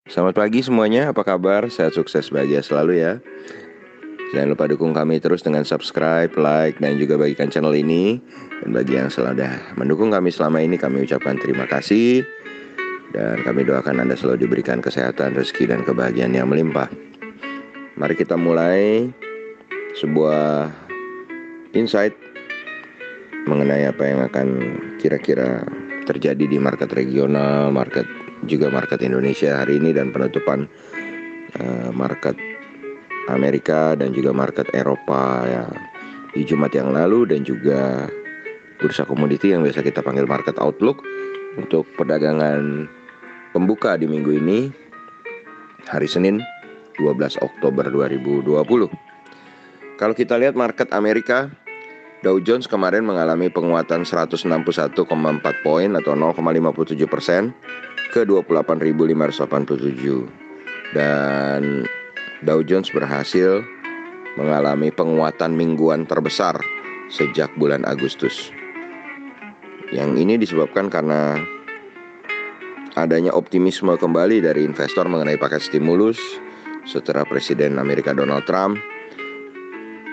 Selamat pagi semuanya, apa kabar? Sehat, sukses, bahagia selalu ya. Jangan lupa dukung kami terus dengan subscribe, like, dan juga bagikan channel ini. Dan bagi yang sudah mendukung kami selama ini, kami ucapkan terima kasih. Dan kami doakan Anda selalu diberikan kesehatan, rezeki, dan kebahagiaan yang melimpah. Mari kita mulai sebuah insight mengenai apa yang akan kira-kira terjadi di market regional, market Indonesia hari ini, dan penutupan market Amerika dan juga market Eropa ya di Jumat yang lalu, dan juga bursa komoditi yang biasa kita panggil market outlook untuk perdagangan pembuka di minggu ini, hari Senin 12 Oktober 2020. Kalau kita lihat market Amerika, Dow Jones kemarin mengalami penguatan 161,4 poin atau 0,57% ke 28.587, dan Dow Jones berhasil mengalami penguatan mingguan terbesar sejak bulan Agustus. Yang ini disebabkan karena adanya optimisme kembali dari investor mengenai paket stimulus setelah Presiden Amerika Donald Trump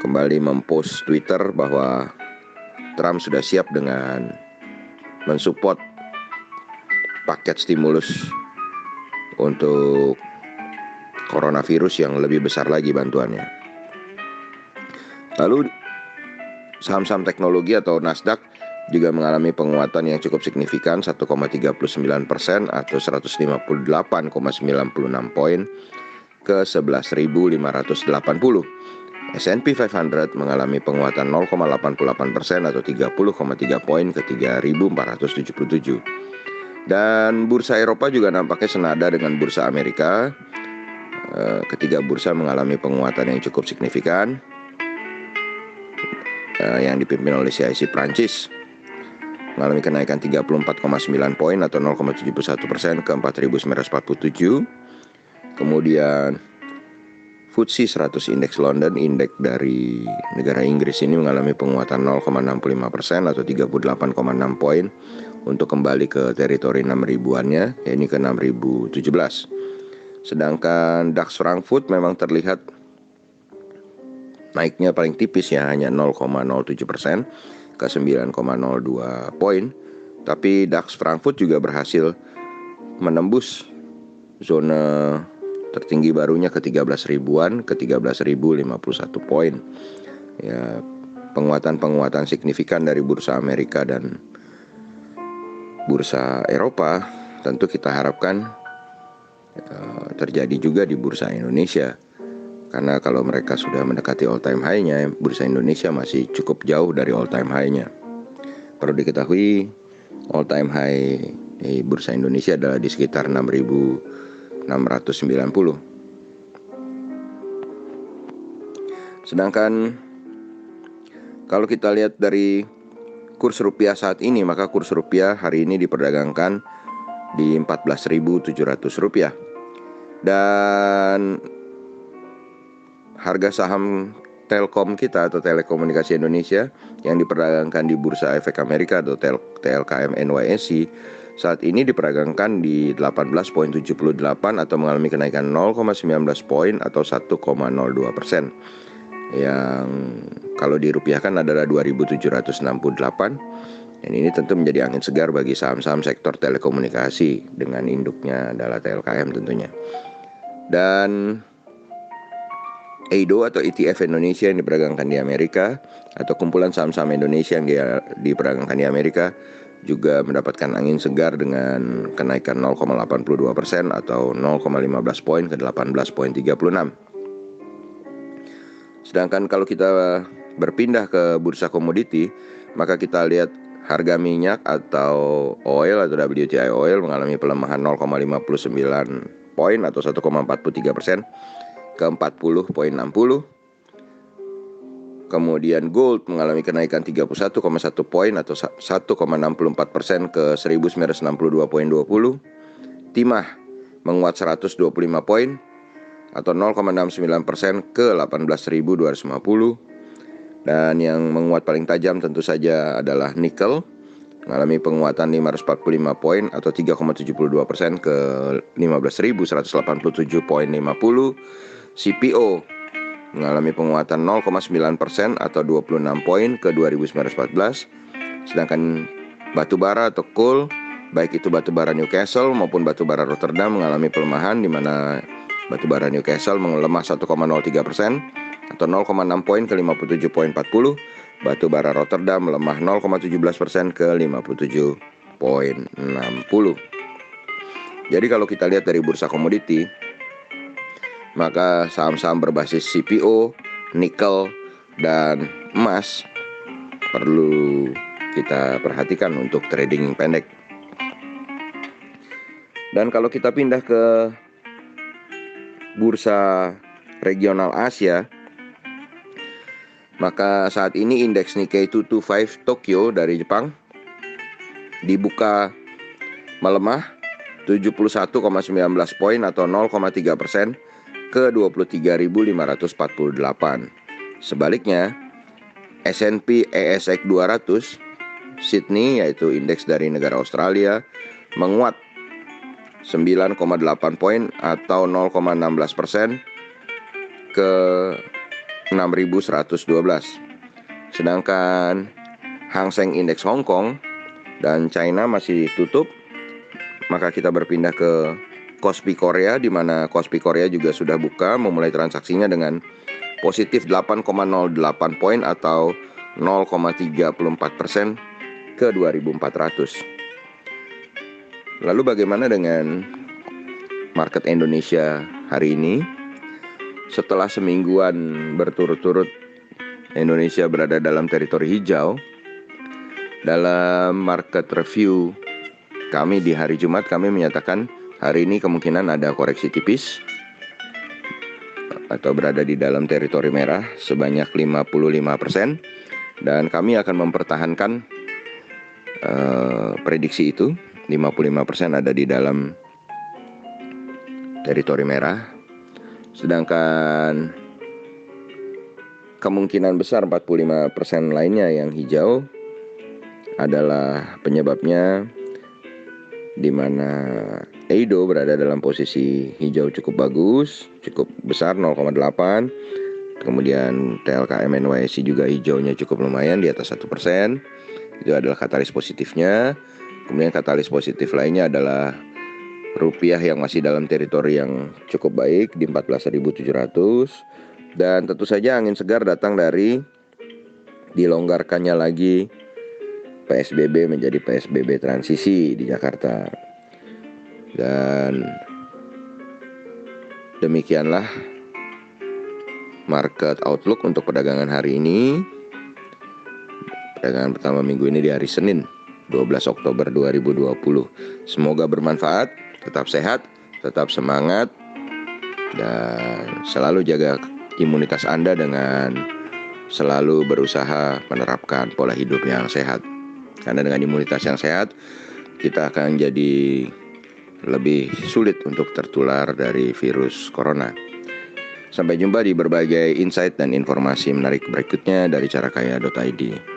kembali mempost Twitter bahwa Trump sudah siap dengan mensupport paket stimulus untuk coronavirus yang lebih besar lagi bantuannya. Lalu saham-saham teknologi atau Nasdaq juga mengalami penguatan yang cukup signifikan 1,39% atau 158,96 poin ke 11.580. S&P 500 mengalami penguatan 0,88% atau 30,3 poin ke 3.477. Dan bursa Eropa juga nampaknya senada dengan bursa Amerika. Ketiga bursa mengalami penguatan yang cukup signifikan, yang dipimpin oleh CIC Prancis mengalami kenaikan 34,9 poin atau 0,71% ke 4.947. Kemudian FTSE 100 Index London, indeks dari negara Inggris ini mengalami penguatan 0,65% atau 38,6 poin untuk kembali ke teritori 6.000-annya, yaitu ke 6.017. Sedangkan DAX Frankfurt memang terlihat naiknya paling tipis ya, hanya 0,07% ke 9,02 poin. Tapi DAX Frankfurt juga berhasil menembus zona tertinggi barunya ke 13 ribuan, ke 13.051 poin. Ya, penguatan signifikan dari bursa Amerika dan bursa Eropa tentu kita harapkan terjadi juga di bursa Indonesia. Karena kalau mereka sudah mendekati all time high-nya, bursa Indonesia masih cukup jauh dari all time high-nya. Perlu diketahui, all time high di bursa Indonesia adalah di sekitar 6.690. Sedangkan kalau kita lihat dari kurs rupiah saat ini, maka kurs rupiah hari ini diperdagangkan di 14.700 rupiah. Dan harga saham Telkom kita atau Telekomunikasi Indonesia yang diperdagangkan di Bursa Efek Amerika atau TLKM NYSE saat ini diperdagangkan di 18,78 atau mengalami kenaikan 0,19 poin atau 1,02%. Yang kalau dirupiahkan adalah 2.768. Dan ini tentu menjadi angin segar bagi saham-saham sektor telekomunikasi dengan induknya adalah TLKM tentunya. Dan EIDO atau ETF Indonesia yang diperdagangkan di Amerika atau kumpulan saham-saham Indonesia yang diperdagangkan di Amerika juga mendapatkan angin segar dengan kenaikan 0,82% atau 0,15 poin ke 18,36. Sedangkan kalau kita berpindah ke bursa komoditi, maka kita lihat harga minyak atau oil atau WTI oil mengalami pelemahan 0,59 poin atau 1,43% ke 40,60. Kemudian gold mengalami kenaikan 31,1 poin atau 1,64% ke 1962,20. Timah menguat 125 poin atau 0,69% ke 18.250. Dan yang menguat paling tajam tentu saja adalah nikel mengalami penguatan 545 poin atau 3,72% ke 15.187,50. CPO mengalami penguatan 0,9% atau 26 poin ke 2.914. Sedangkan batubara atau coal, baik itu batubara Newcastle maupun batubara Rotterdam mengalami pelemahan, di mana batubara Newcastle melemah 1,03% atau 0,6 poin ke 57,40. Batubara Rotterdam melemah 0,17% ke 57,60. Jadi kalau kita lihat dari bursa komoditi, maka saham-saham berbasis CPO, nikel, dan emas perlu kita perhatikan untuk trading pendek. Dan kalau kita pindah ke bursa regional Asia, maka saat ini indeks Nikkei 225 Tokyo dari Jepang dibuka melemah 71,19 poin atau 0,3% ke 23.548. Sebaliknya, S&P ASX 200 Sydney, yaitu indeks dari negara Australia, menguat 9,8 poin atau 0,16% ke 6.112. Sedangkan Hang Seng Indeks Hong Kong dan China masih tutup, maka kita berpindah ke Kospi Korea, di mana Kospi Korea juga sudah buka, memulai transaksinya dengan positif 8,08 poin atau 0,34% ke 2.400. Lalu bagaimana dengan market Indonesia hari ini? Setelah semingguan berturut-turut Indonesia berada dalam teritori hijau, dalam market review kami di hari Jumat, kami menyatakan hari ini kemungkinan ada koreksi tipis atau berada di dalam teritori merah sebanyak 55%, dan kami akan mempertahankan prediksi itu. 55% ada di dalam teritori merah, sedangkan kemungkinan besar 45% lainnya yang hijau adalah penyebabnya, di mana Eido berada dalam posisi hijau cukup bagus, cukup besar 0,8. Kemudian TLKM NYSE juga hijaunya cukup lumayan di atas 1%. Itu adalah katalis positifnya. Kemudian katalis positif lainnya adalah rupiah yang masih dalam teritori yang cukup baik di 14.700. Dan tentu saja angin segar datang dari dilonggarkannya lagi PSBB menjadi PSBB transisi di Jakarta. Dan demikianlah market outlook untuk perdagangan hari ini. Perdagangan pertama minggu ini di hari Senin 12 Oktober 2020. Semoga bermanfaat, tetap sehat, tetap semangat, dan selalu jaga imunitas Anda dengan selalu berusaha menerapkan pola hidup yang sehat. Karena dengan imunitas yang sehat, kita akan jadi lebih sulit untuk tertular dari virus corona. Sampai jumpa di berbagai insight dan informasi menarik berikutnya dari carakaya.id.